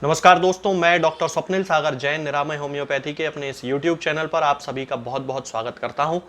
नमस्कार दोस्तों, मैं डॉक्टर स्वप्निल सागर जैन निरामय होम्योपैथी के अपने इस YouTube चैनल पर आप सभी का बहुत बहुत स्वागत करता हूं।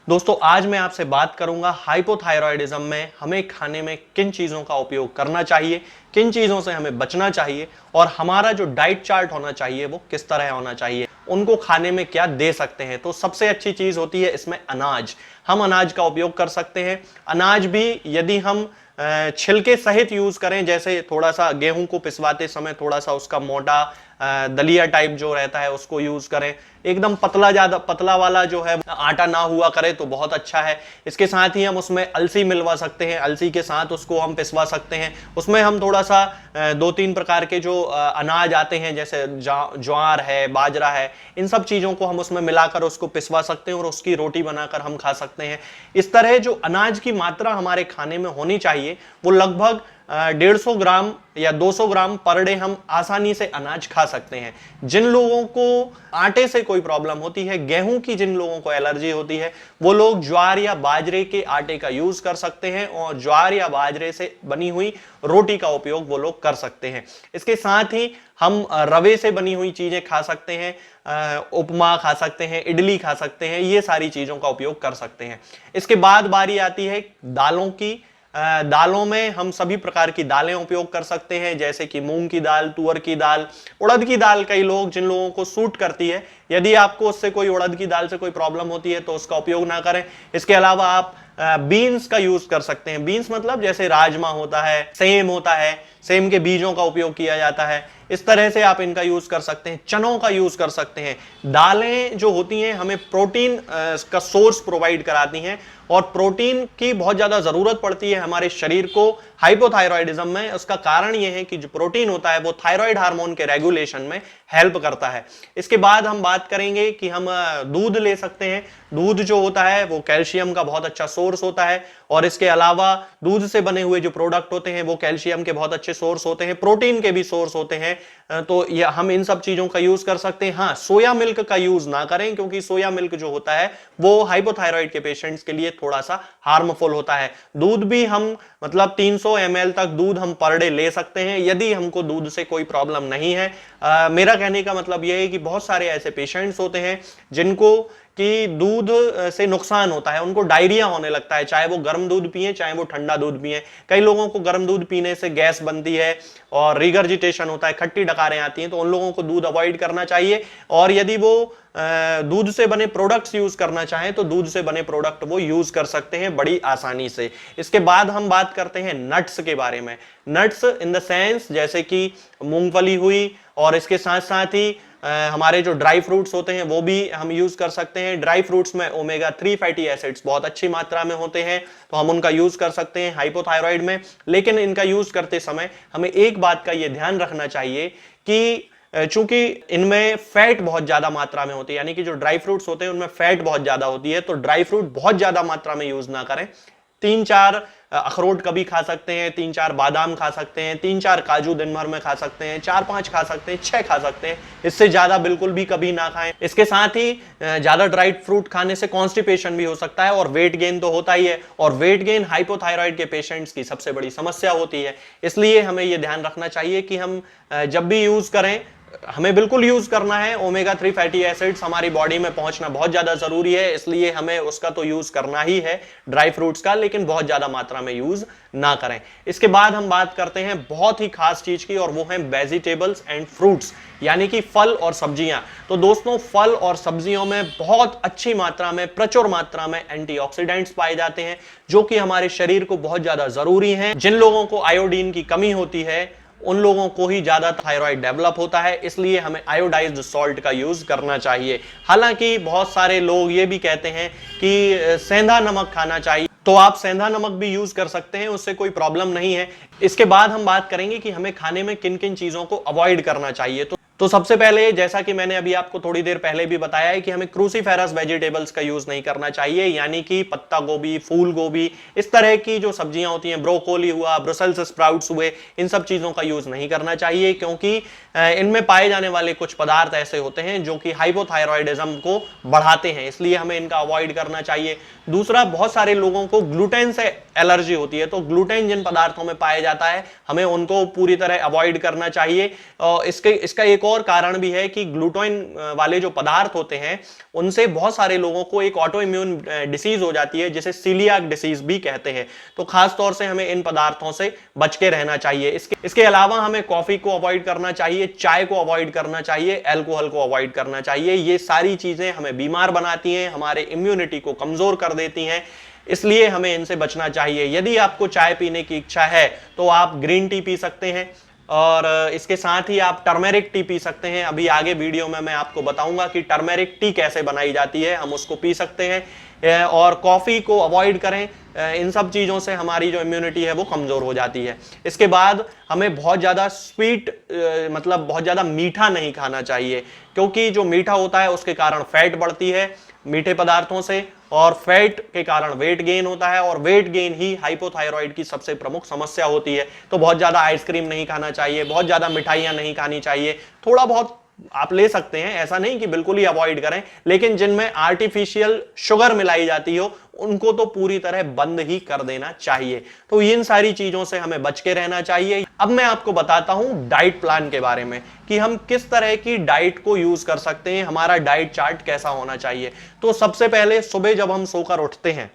दोस्तों, आज मैं आपसे बात करूंगा हाइपोथायरॉयडिज्म में हमें खाने में किन चीज़ों का उपयोग करना चाहिए, किन चीज़ों से हमें बचना चाहिए और हमारा जो डाइट चार्ट होना चाहिए वो किस तरह होना चाहिए, उनको खाने में क्या दे सकते हैं। तो सबसे अच्छी चीज़ होती है इसमें अनाज। हम अनाज का उपयोग कर सकते हैं। अनाज भी यदि हम छिलके सहित यूज करें, जैसे थोड़ा सा गेहूं को पिसवाते समय थोड़ा सा उसका मोटा दलिया टाइप जो रहता है उसको यूज करें। एकदम पतला, ज्यादा पतला वाला जो है आटा ना हुआ करे तो बहुत अच्छा है। इसके साथ ही हम उसमें अलसी मिलवा सकते हैं, अलसी के साथ उसको हम पिसवा सकते हैं। उसमें हम थोड़ा सा 2-3 प्रकार के जो अनाज आते हैं, जैसे ज्वार है, बाजरा है, इन सब चीजों को हम उसमें मिलाकर उसको पिसवा सकते हैं और उसकी रोटी बनाकर हम खा सकते हैं। इस तरह जो अनाज की मात्रा हमारे खाने में होनी चाहिए वो लगभग 150 ग्राम या 200 ग्राम पर डे हम आसानी से अनाज खा सकते हैं। जिन लोगों को आटे से कोई प्रॉब्लम होती है, गेहूं की जिन लोगों को एलर्जी होती है, वो लोग ज्वार या बाजरे के आटे का यूज कर सकते हैं और ज्वार या बाजरे से बनी हुई रोटी का उपयोग वो लोग कर सकते हैं। इसके साथ ही हम रवे से बनी हुई चीजें खा सकते हैं, उपमा खा सकते हैं, इडली खा सकते हैं, ये सारी चीजों का उपयोग कर सकते हैं। इसके बाद बारी आती है दालों की। दालों में हम सभी प्रकार की दालें उपयोग कर सकते हैं, जैसे कि मूंग की दाल, तुअर की दाल, उड़द की दाल। कई लोग, जिन लोगों को सूट करती है, यदि आपको उससे कोई उड़द की दाल से कोई प्रॉब्लम होती है तो उसका उपयोग ना करें। इसके अलावा आप बीन्स का यूज कर सकते हैं। बीन्स मतलब जैसे राजमा होता है, सेम होता है, सेम के बीजों का उपयोग किया जाता है। इस तरह से आप इनका यूज कर सकते हैं। चनों का यूज कर सकते हैं। दालें जो होती हैं हमें प्रोटीन का सोर्स प्रोवाइड कराती हैं और प्रोटीन की बहुत ज्यादा जरूरत पड़ती है हमारे शरीर को हाइपोथायरॉयडिज्म में। उसका कारण यह है कि जो प्रोटीन होता है वो थायराइड हार्मोन के रेगुलेशन में हेल्प करता है। इसके बाद हम बात करेंगे कि हम दूध ले सकते हैं। दूध जो होता है वो कैल्शियम का बहुत अच्छा सोर्स होता है और इसके अलावा दूध से बने हुए जो प्रोडक्ट होते हैं वो कैल्शियम के बहुत अच्छे सोर्स होते हैं, प्रोटीन के भी सोर्स होते हैं। तो ये हम इन सब चीजों का यूज कर सकते हैं। हाँ, सोया मिल्क का यूज ना करें, क्योंकि सोया मिल्क जो होता है वो हाइपोथायराइड के पेशेंट्स के लिए थोड़ा सा हार्मफुल होता है। दूध भी हम मतलब 300 ml तक दूध हम पर डे ले सकते हैं, यदि हमको दूध से कोई प्रॉब्लम नहीं है। मेरा कहने का मतलब यह है कि बहुत सारे ऐसे पेशेंट्स होते हैं जिनको कि दूध से नुकसान होता है, उनको डायरिया होने लगता है, चाहे वो गर्म दूध पिए चाहे वो ठंडा दूध पिए। कई लोगों को गर्म दूध पीने से गैस बनती है और रिगर्जिटेशन होता है, खट्टी डकारें आती हैं, तो उन लोगों को दूध अवॉइड करना चाहिए। और यदि वो दूध से बने प्रोडक्ट्स यूज करना चाहें तो दूध से बने प्रोडक्ट वो यूज कर सकते हैं बड़ी आसानी से। इसके बाद हम बात करते हैं नट्स के बारे में। नट्स इन द सेंस जैसे कि मूंगफली हुई, और इसके साथ साथ ही हमारे जो ड्राई फ्रूट्स होते हैं वो भी हम यूज कर सकते हैं। ड्राई फ्रूट्स में ओमेगा 3 फैटी एसिड्स बहुत अच्छी मात्रा में होते हैं, तो हम उनका यूज कर सकते हैं हाइपोथायराइड में। लेकिन इनका यूज करते समय हमें एक बात का ये ध्यान रखना चाहिए कि चूंकि इनमें फैट बहुत ज्यादा मात्रा में होती है, यानी कि जो ड्राई फ्रूट्स होते हैं उनमें फैट बहुत ज्यादा होती है, तो ड्राई फ्रूट बहुत ज्यादा मात्रा में यूज ना करें। 3-4 अखरोट कभी खा सकते हैं, 3-4 बादाम खा सकते हैं, 3-4 काजू दिन भर में खा सकते हैं, 4-5 खा सकते हैं, 6 खा सकते हैं। इससे ज्यादा बिल्कुल भी कभी ना खाएं। इसके साथ ही ज्यादा ड्राई फ्रूट खाने से कॉन्स्टिपेशन भी हो सकता है और वेट गेन तो होता ही है, और वेट गेन हाइपोथायराइड के पेशेंट्स की सबसे बड़ी समस्या होती है। इसलिए हमें यह ध्यान रखना चाहिए कि हम जब भी यूज करें, हमें बिल्कुल यूज करना है। ओमेगा 3 फैटी एसिड्स हमारी बॉडी में पहुंचना बहुत ज्यादा जरूरी है, इसलिए हमें उसका तो यूज करना ही है ड्राई फ्रूट्स का, लेकिन बहुत ज्यादा मात्रा में यूज ना करें। इसके बाद हम बात करते हैं बहुत ही खास चीज की, और वो है वेजिटेबल्स एंड फ्रूट्स, यानी कि फल और सब्जियां। तो दोस्तों, फल और सब्जियों में बहुत अच्छी मात्रा में, प्रचुर मात्रा में एंटीऑक्सीडेंट्स पाए जाते हैं, जो कि हमारे शरीर को बहुत ज्यादा जरूरी हैं। जिन लोगों को आयोडीन की कमी होती है उन लोगों को ही ज्यादा थायराइड डेवलप होता है, इसलिए हमें आयोडाइज्ड सॉल्ट का यूज करना चाहिए। हालांकि बहुत सारे लोग ये भी कहते हैं कि सेंधा नमक खाना चाहिए, तो आप सेंधा नमक भी यूज कर सकते हैं, उससे कोई प्रॉब्लम नहीं है। इसके बाद हम बात करेंगे कि हमें खाने में किन किन चीजों को अवॉइड करना चाहिए। तो तो सबसे पहले, जैसा कि मैंने अभी आपको थोड़ी देर पहले भी बताया है कि हमें क्रूसीफेरस वेजिटेबल्स का यूज नहीं करना चाहिए, यानी कि पत्ता गोभी, फूल गोभी, इस तरह की जो सब्जियां होती हैं, ब्रोकोली हुआ, ब्रसेल्स स्प्राउट्स हुए, इन सब चीजों का यूज नहीं करना चाहिए, क्योंकि इनमें पाए जाने वाले कुछ पदार्थ ऐसे होते हैं जो कि हाइपोथायरॉयडिज्म को बढ़ाते हैं, इसलिए हमें इनका अवॉइड करना चाहिए। दूसरा, बहुत सारे लोगों को ग्लूटेन से एलर्जी होती है, तो ग्लूटेन जिन पदार्थों में पाया जाता है हमें उनको पूरी तरह अवॉइड करना चाहिए। और इसका एक और कारण भी है कि ग्लूटेन वाले जो पदार्थ होते हैं उनसे बहुत सारे लोगों को एक ऑटो इम्यून डिसीज हो जाती है, जिसे सीलियाक डिसीज भी कहते हैं। तो खास तौर से हमें इन पदार्थों से बच के रहना चाहिए। इसके अलावा हमें कॉफी को अवॉइड करना चाहिए, चाय को अवॉइड करना चाहिए, अल्कोहल को अवॉइड करना चाहिए। ये सारी चीजें हमें बीमार बनाती हैं, हमारे इम्यूनिटी को कमजोर कर देती हैं, इसलिए हमें इनसे बचना चाहिए। यदि आपको चाय पीने की इच्छा है तो आप ग्रीन टी पी सकते हैं, और इसके साथ ही आप टर्मेरिक टी पी सकते हैं। अभी आगे वीडियो में मैं आपको बताऊंगा कि टर्मेरिक टी कैसे बनाई जाती है, हम उसको पी सकते हैं। और कॉफी को अवॉइड करें, इन सब चीजों से हमारी जो इम्यूनिटी है वो कमजोर हो जाती है। इसके बाद हमें बहुत ज्यादा स्वीट, मतलब बहुत ज्यादा मीठा नहीं खाना चाहिए, क्योंकि जो मीठा होता है उसके कारण फैट बढ़ती है मीठे पदार्थों से, और फैट के कारण वेट गेन होता है, और वेट गेन ही हाइपोथायरॉइड की सबसे प्रमुख समस्या होती है। तो बहुत ज्यादा आइसक्रीम नहीं खाना चाहिए, बहुत ज्यादा मिठाइयां नहीं खानी चाहिए। थोड़ा बहुत आप ले सकते हैं, ऐसा नहीं कि बिल्कुल ही अवॉइड करें, लेकिन जिनमें आर्टिफिशियल शुगर मिलाई जाती हो उनको तो पूरी तरह बंद ही कर देना चाहिए। तो इन सारी चीजों से हमें बच के रहना चाहिए। अब मैं आपको बताता हूं डाइट प्लान के बारे में कि हम किस तरह की डाइट को यूज कर सकते हैं, हमारा डाइट चार्ट कैसा होना चाहिए। तो सबसे पहले, सुबह जब हम सोकर उठते हैं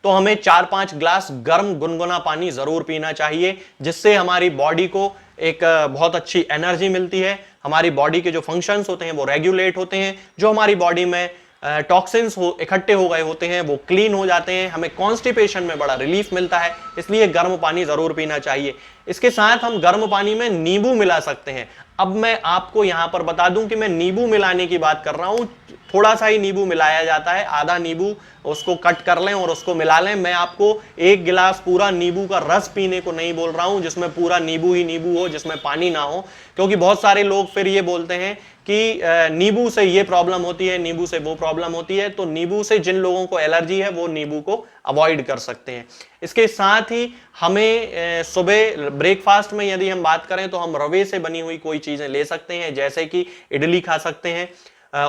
तो हमें 4-5 ग्लास गर्म गुनगुना पानी जरूर पीना चाहिए, जिससे हमारी बॉडी को एक बहुत अच्छी एनर्जी मिलती है, हमारी बॉडी के जो फंक्शंस होते हैं वो रेगुलेट होते हैं, जो हमारी बॉडी में टॉक्सिन्स इकट्ठे हो गए होते हैं वो क्लीन हो जाते हैं, हमें कॉन्स्टिपेशन में बड़ा रिलीफ मिलता है, इसलिए गर्म पानी जरूर पीना चाहिए। इसके साथ हम गर्म पानी में नींबू मिला सकते हैं। अब मैं आपको यहां पर बता दूं कि मैं नींबू मिलाने की बात कर रहा हूं, थोड़ा सा ही नींबू मिलाया जाता है, आधा नींबू उसको कट कर लें और उसको मिला लें। मैं आपको 1 गिलास पूरा नींबू का रस पीने को नहीं बोल रहा हूं, जिसमें पूरा नींबू ही नींबू हो, जिसमें पानी ना हो, क्योंकि बहुत सारे लोग फिर ये बोलते हैं कि नींबू से ये प्रॉब्लम होती है, नींबू से वो प्रॉब्लम होती है। तो नींबू से जिन लोगों को एलर्जी है वो नींबू को अवॉइड कर सकते हैं। इसके साथ ही हमें सुबह ब्रेकफास्ट में यदि हम बात करें तो हम रवे से बनी हुई कोई चीजें ले सकते हैं, जैसे कि इडली खा सकते हैं,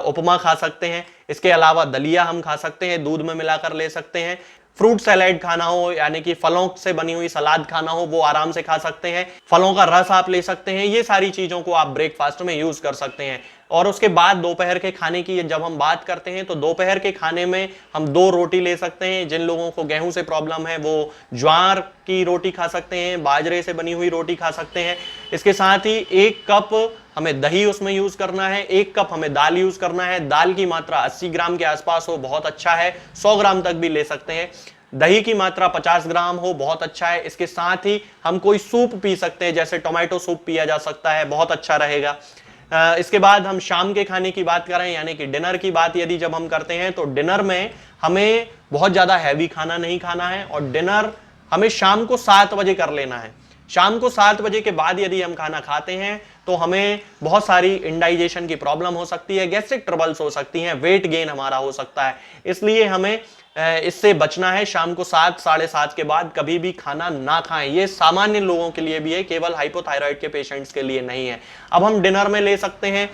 उपमा खा सकते हैं। इसके अलावा दलिया हम खा सकते हैं, दूध में मिलाकर ले सकते हैं। फ्रूट सैलेड खाना हो, यानी कि फलों से बनी हुई सलाद खाना हो, वो आराम से खा सकते हैं। फलों का रस आप ले सकते हैं। ये सारी चीजों को आप ब्रेकफास्ट में यूज कर सकते हैं। और उसके बाद दोपहर के खाने की जब हम बात करते हैं तो दोपहर के खाने में हम 2 रोटी ले सकते हैं। जिन लोगों को गेहूं से प्रॉब्लम है वो ज्वार की रोटी खा सकते हैं, बाजरे से बनी हुई रोटी खा सकते हैं। इसके साथ ही 1 कप हमें दही उसमें यूज करना है, 1 कप हमें दाल यूज करना है। दाल की मात्रा 80 ग्राम के आसपास हो, बहुत अच्छा है, 100 ग्राम तक भी ले सकते हैं। दही की मात्रा 50 ग्राम हो, बहुत अच्छा है। इसके साथ ही हम कोई सूप पी सकते हैं, जैसे टोमेटो सूप पिया जा सकता है, बहुत अच्छा रहेगा। इसके बाद हम शाम के खाने की बात करें, यानी कि डिनर की बात यदि जब हम करते हैं तो डिनर में हमें बहुत ज्यादा हैवी खाना नहीं खाना है, और डिनर हमें शाम को 7 बजे कर लेना है। शाम को 7 बजे के बाद यदि हम खाना खाते हैं तो हमें बहुत सारी इंडाइजेशन की प्रॉब्लम हो सकती है, गैस्ट्रिक ट्रबल्स हो सकती हैं, वेट गेन हमारा हो सकता है। इसलिए हमें इससे बचना है। शाम को 7, 7:30 के बाद कभी भी खाना ना खाएं। ये सामान्य लोगों के लिए भी है, केवल हाइपोथायराइड के पेशेंट्स के लिए नहीं है। अब हम डिनर में ले सकते हैं,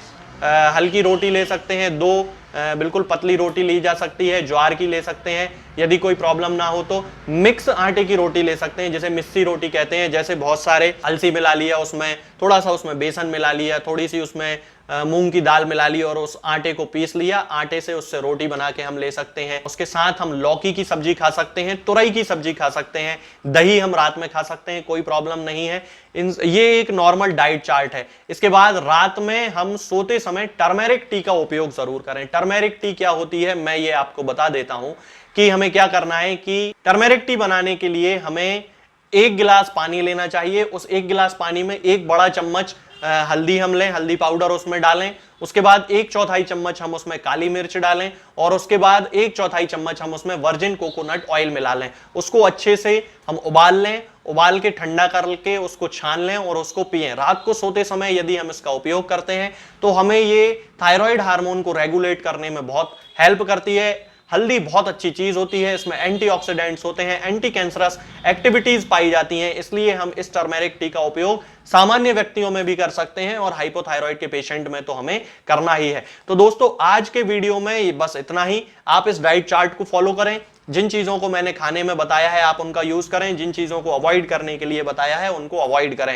हल्की रोटी ले सकते हैं, 2 बिल्कुल पतली रोटी ली जा सकती है, ज्वार की ले सकते हैं। यदि कोई प्रॉब्लम ना हो तो मिक्स आटे की रोटी ले सकते हैं, जिसे मिस्सी रोटी कहते हैं। जैसे बहुत सारे अलसी मिला लिया, उसमें थोड़ा सा उसमें बेसन मिला लिया, थोड़ी सी उसमें मूंग की दाल मिला ली और उस आटे को पीस लिया, आटे से उससे रोटी बना के हम ले सकते हैं। उसके साथ हम लौकी की सब्जी खा सकते हैं, तुरई की सब्जी खा सकते हैं, दही हम रात में खा सकते हैं, कोई प्रॉब्लम नहीं है। ये एक नॉर्मल डाइट चार्ट है। इसके बाद रात में हम सोते समय टर्मेरिक टी का उपयोग जरूर करें। टर्मेरिक टी क्या होती है मैं ये आपको बता देता हूं कि हमें क्या करना है। कि टर्मेरिक टी बनाने के लिए हमें 1 गिलास पानी लेना चाहिए। उस 1 गिलास पानी में 1 बड़ा चम्मच हल्दी हम लें, हल्दी पाउडर उसमें डालें, उसके बाद 1/4 चम्मच हम उसमें काली मिर्च डालें और उसके बाद 1/4 चम्मच हम उसमें वर्जिन कोकोनट ऑयल मिला लें। उसको अच्छे से हम उबाल लें, उबाल के ठंडा करके उसको छान लें और उसको पिएं। रात को सोते समय यदि हम इसका उपयोग करते हैं तो हमें ये थायराइड हार्मोन को रेगुलेट करने में बहुत हेल्प करती है। हल्दी बहुत अच्छी चीज होती है, इसमें एंटीऑक्सीडेंट्स होते हैं, एंटी कैंसरस एक्टिविटीज पाई जाती हैं, इसलिए हम इस टर्मेरिक टी का उपयोग सामान्य व्यक्तियों में भी कर सकते हैं और हाइपोथायराइड के पेशेंट में तो हमें करना ही है। तो दोस्तों आज के वीडियो में बस इतना ही। आप इस डाइट चार्ट को फॉलो करें, जिन चीजों को मैंने खाने में बताया है आप उनका यूज करें, जिन चीजों को अवॉइड करने के लिए बताया है उनको अवॉइड करें।